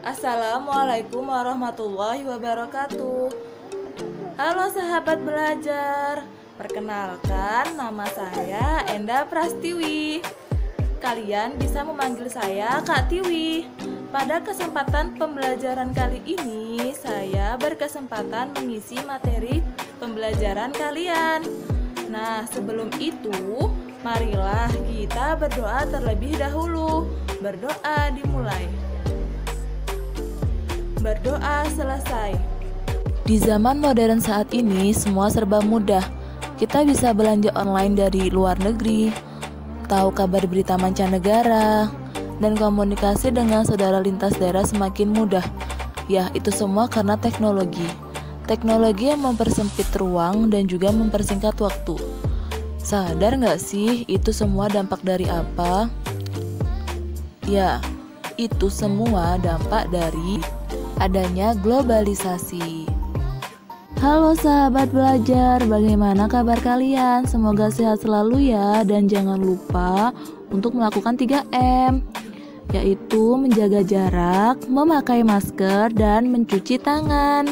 Assalamualaikum warahmatullahi wabarakatuh. Halo sahabat belajar, perkenalkan nama saya Enda Prastiwi. Kalian bisa memanggil saya Kak Tiwi. Pada kesempatan pembelajaran kali ini, saya berkesempatan mengisi materi pembelajaran kalian. Nah, sebelum itu, marilah kita berdoa terlebih dahulu. Berdoa dimulai. Berdoa selesai. Di zaman modern saat ini, semua serba mudah. Kita bisa belanja online dari luar negeri, tahu kabar berita mancanegara, dan komunikasi dengan saudara lintas daerah semakin mudah. Ya, itu semua karena teknologi. Teknologi yang mempersempit ruang dan juga mempersingkat waktu. Sadar nggak sih itu semua dampak dari apa? Ya, itu semua dampak dari adanya globalisasi. Halo sahabat belajar, bagaimana kabar kalian? Semoga sehat selalu ya, dan jangan lupa untuk melakukan 3M, yaitu menjaga jarak, memakai masker, dan mencuci tangan.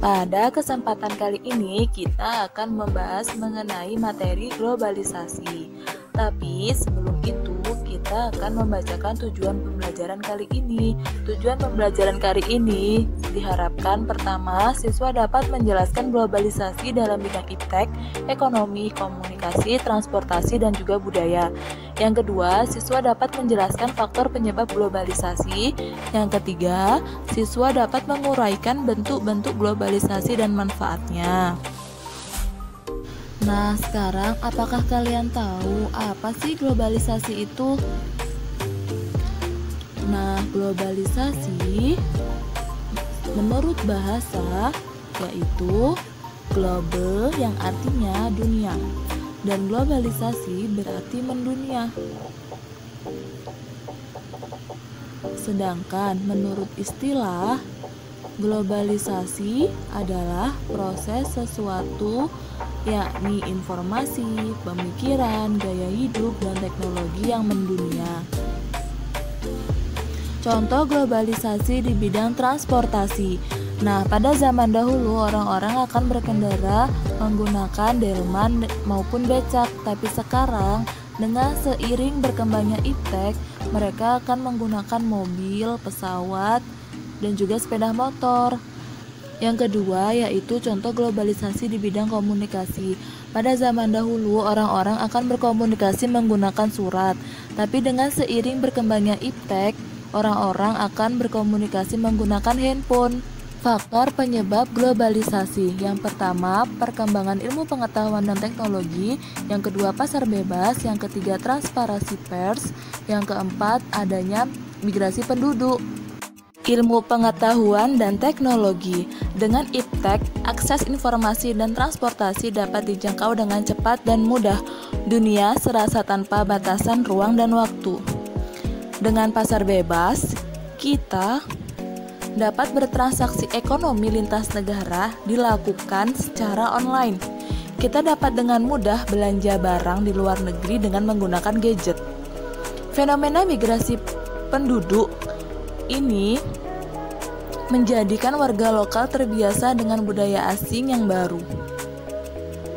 Pada kesempatan kali ini kita akan membahas mengenai materi globalisasi. Tapi sebelum itu kita akan membacakan tujuan pembelajaran kali ini. Tujuan pembelajaran kali ini diharapkan pertama, siswa dapat menjelaskan globalisasi dalam bidang iptek, ekonomi, komunikasi, transportasi, dan juga budaya. Yang kedua, siswa dapat menjelaskan faktor penyebab globalisasi. Yang ketiga, siswa dapat menguraikan bentuk-bentuk globalisasi dan manfaatnya. Nah, sekarang apakah kalian tahu apa sih globalisasi itu? Nah, globalisasi menurut bahasa yaitu global yang artinya dunia, dan globalisasi berarti mendunia. Sedangkan menurut istilah, globalisasi adalah proses sesuatu, yakni informasi, pemikiran, gaya hidup, dan teknologi yang mendunia. Contoh globalisasi di bidang transportasi. Nah, pada zaman dahulu orang-orang akan berkendara menggunakan delman maupun becak, tapi sekarang dengan seiring berkembangnya iptek, mereka akan menggunakan mobil, pesawat, dan juga sepeda motor. Yang kedua yaitu contoh globalisasi di bidang komunikasi. Pada zaman dahulu orang-orang akan berkomunikasi menggunakan surat, tapi dengan seiring berkembangnya iptek, orang-orang akan berkomunikasi menggunakan handphone. Faktor penyebab globalisasi. Yang pertama, perkembangan ilmu pengetahuan dan teknologi. Yang kedua, pasar bebas. Yang ketiga, transparansi pers. Yang keempat, adanya migrasi penduduk. Ilmu pengetahuan dan teknologi. Dengan iptek, akses informasi dan transportasi dapat dijangkau dengan cepat dan mudah. Dunia serasa tanpa batasan ruang dan waktu. Dengan pasar bebas, kita dapat bertransaksi ekonomi lintas negara dilakukan secara online. Kita dapat dengan mudah belanja barang di luar negeri dengan menggunakan gadget. Fenomena migrasi penduduk ini menjadikan warga lokal terbiasa dengan budaya asing yang baru.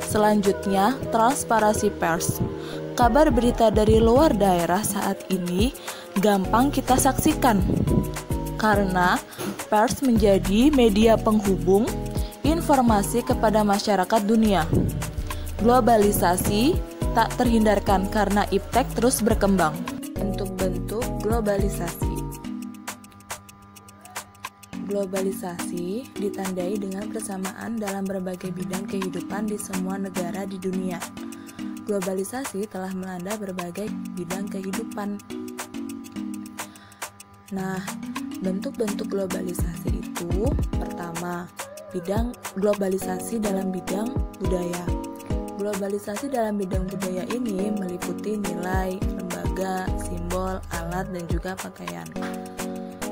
Selanjutnya, transparansi pers. Kabar berita dari luar daerah saat ini gampang kita saksikan karena pers menjadi media penghubung informasi kepada masyarakat dunia. Globalisasi tak terhindarkan karena iptek terus berkembang. Bentuk-bentuk globalisasi. Globalisasi ditandai dengan persamaan dalam berbagai bidang kehidupan di semua negara di dunia. Globalisasi telah melanda berbagai bidang kehidupan. Nah, bentuk-bentuk globalisasi itu pertama, bidang globalisasi dalam bidang budaya. Globalisasi dalam bidang budaya ini meliputi nilai, lembaga, simbol, alat, dan juga pakaian.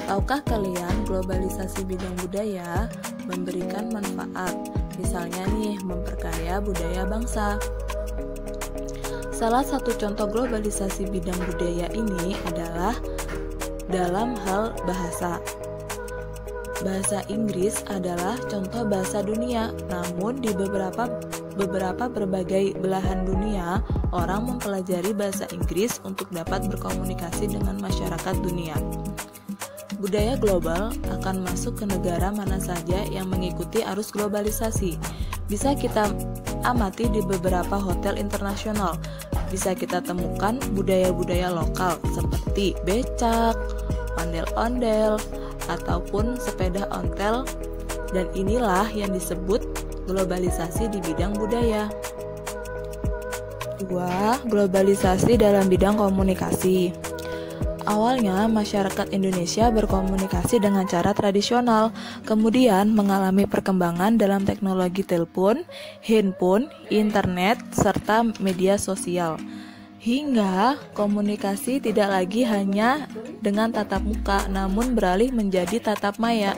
Tahukah kalian globalisasi bidang budaya memberikan manfaat? Misalnya nih, memperkaya budaya bangsa. Salah satu contoh globalisasi bidang budaya ini adalah dalam hal bahasa. Bahasa Inggris adalah contoh bahasa dunia, namun di beberapa berbagai belahan dunia, orang mempelajari bahasa Inggris untuk dapat berkomunikasi dengan masyarakat dunia. Budaya global akan masuk ke negara mana saja yang mengikuti arus globalisasi. Bisa kita amati di beberapa hotel internasional. Bisa kita temukan budaya-budaya lokal seperti becak, ondel-ondel, ataupun sepeda ontel, dan inilah yang disebut globalisasi di bidang budaya. 2. Globalisasi dalam bidang komunikasi. Awalnya, masyarakat Indonesia berkomunikasi dengan cara tradisional, kemudian mengalami perkembangan dalam teknologi telepon, handphone, internet, serta media sosial. Hingga komunikasi tidak lagi hanya dengan tatap muka, namun beralih menjadi tatap maya.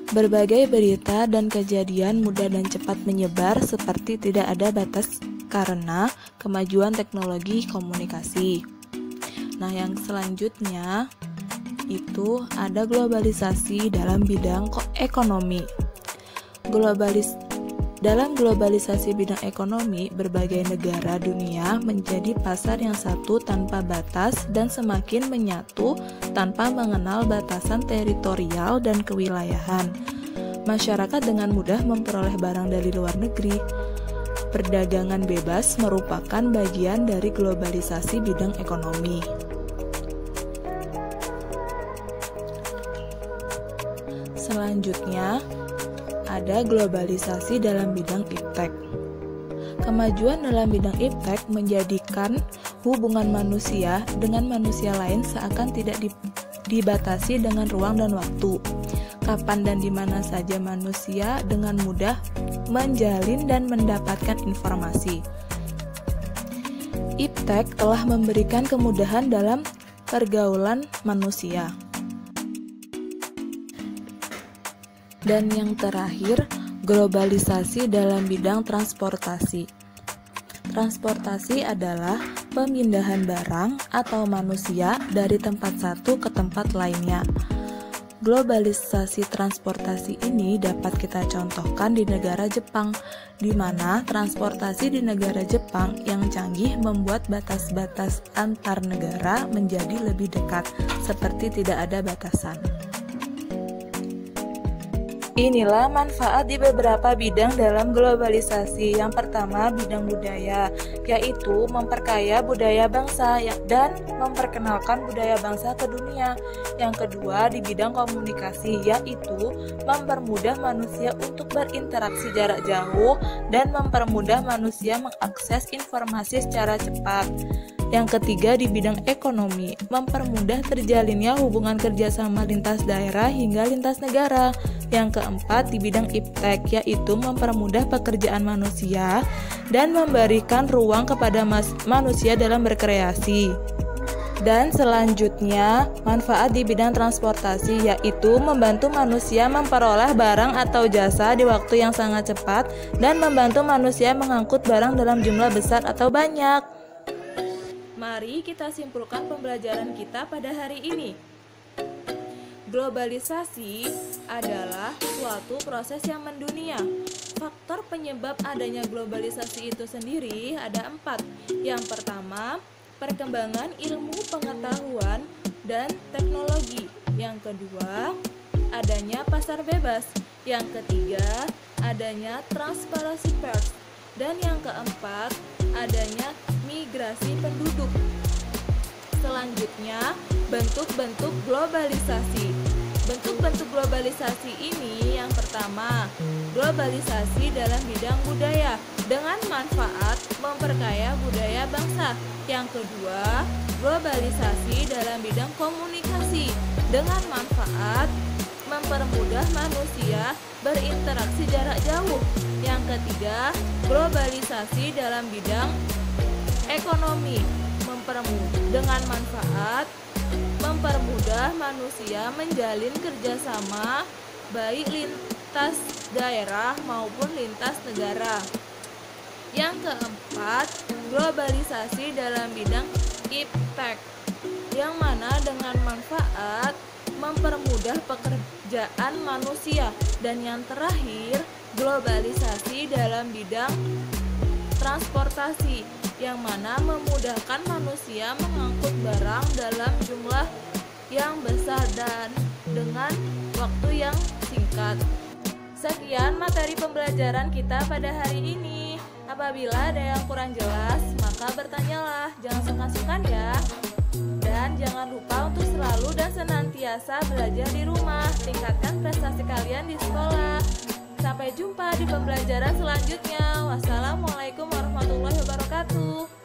Berbagai berita dan kejadian mudah dan cepat menyebar seperti tidak ada batas karena kemajuan teknologi komunikasi. Nah, yang selanjutnya itu ada globalisasi dalam bidang ekonomi. Dalam globalisasi bidang ekonomi, berbagai negara dunia menjadi pasar yang satu tanpa batas dan semakin menyatu tanpa mengenal batasan teritorial dan kewilayahan. Masyarakat dengan mudah memperoleh barang dari luar negeri. Perdagangan bebas merupakan bagian dari globalisasi bidang ekonomi. Selanjutnya, ada globalisasi dalam bidang iptek. Kemajuan dalam bidang iptek menjadikan hubungan manusia dengan manusia lain seakan tidak dibatasi dengan ruang dan waktu. Kapan dan di mana saja manusia dengan mudah menjalin dan mendapatkan informasi. Iptek telah memberikan kemudahan dalam pergaulan manusia. Dan yang terakhir, globalisasi dalam bidang transportasi. Transportasi adalah pemindahan barang atau manusia dari tempat satu ke tempat lainnya. Globalisasi transportasi ini dapat kita contohkan di negara Jepang, di mana transportasi di negara Jepang yang canggih membuat batas-batas antar negara menjadi lebih dekat, seperti tidak ada batasan. Inilah manfaat di beberapa bidang dalam globalisasi. Yang pertama, bidang budaya, yaitu memperkaya budaya bangsa dan memperkenalkan budaya bangsa ke dunia. Yang kedua, di bidang komunikasi, yaitu mempermudah manusia untuk berinteraksi jarak jauh dan mempermudah manusia mengakses informasi secara cepat. Yang ketiga, di bidang ekonomi, mempermudah terjalinnya hubungan kerjasama lintas daerah hingga lintas negara. Yang keempat, di bidang iptek, yaitu mempermudah pekerjaan manusia dan memberikan ruang kepada manusia dalam berkreasi. Dan selanjutnya, manfaat di bidang transportasi, yaitu membantu manusia memperoleh barang atau jasa di waktu yang sangat cepat dan membantu manusia mengangkut barang dalam jumlah besar atau banyak. Mari kita simpulkan pembelajaran kita pada hari ini. Globalisasi adalah suatu proses yang mendunia. Faktor penyebab adanya globalisasi itu sendiri ada 4. Yang pertama, perkembangan ilmu pengetahuan dan teknologi. Yang kedua, adanya pasar bebas. Yang ketiga, adanya transparansi pers. Dan yang keempat, adanya migrasi penduduk. Selanjutnya, bentuk-bentuk globalisasi. Bentuk-bentuk globalisasi ini yang pertama, globalisasi dalam bidang budaya dengan manfaat memperkaya budaya bangsa. Yang kedua, globalisasi dalam bidang komunikasi dengan manfaat mempermudah manusia berinteraksi jarak jauh. Yang ketiga, globalisasi dalam bidang ekonomi dengan manfaat mempermudah manusia menjalin kerjasama baik lintas daerah maupun lintas negara. Yang keempat, globalisasi dalam bidang iptek yang mana dengan manfaat mempermudah pekerjaan manusia. Dan yang terakhir, globalisasi dalam bidang transportasi, yang mana memudahkan manusia mengangkut barang dalam jumlah yang besar dan dengan waktu yang singkat. Sekian materi pembelajaran kita pada hari ini. Apabila ada yang kurang jelas, maka bertanyalah, jangan sungkan-sungkan ya. Dan jangan lupa untuk selalu dan senantiasa belajar di rumah. Tingkatkan prestasi kalian di sekolah. Sampai jumpa di pembelajaran selanjutnya. Wassalamualaikum warahmatullahi wabarakatuh.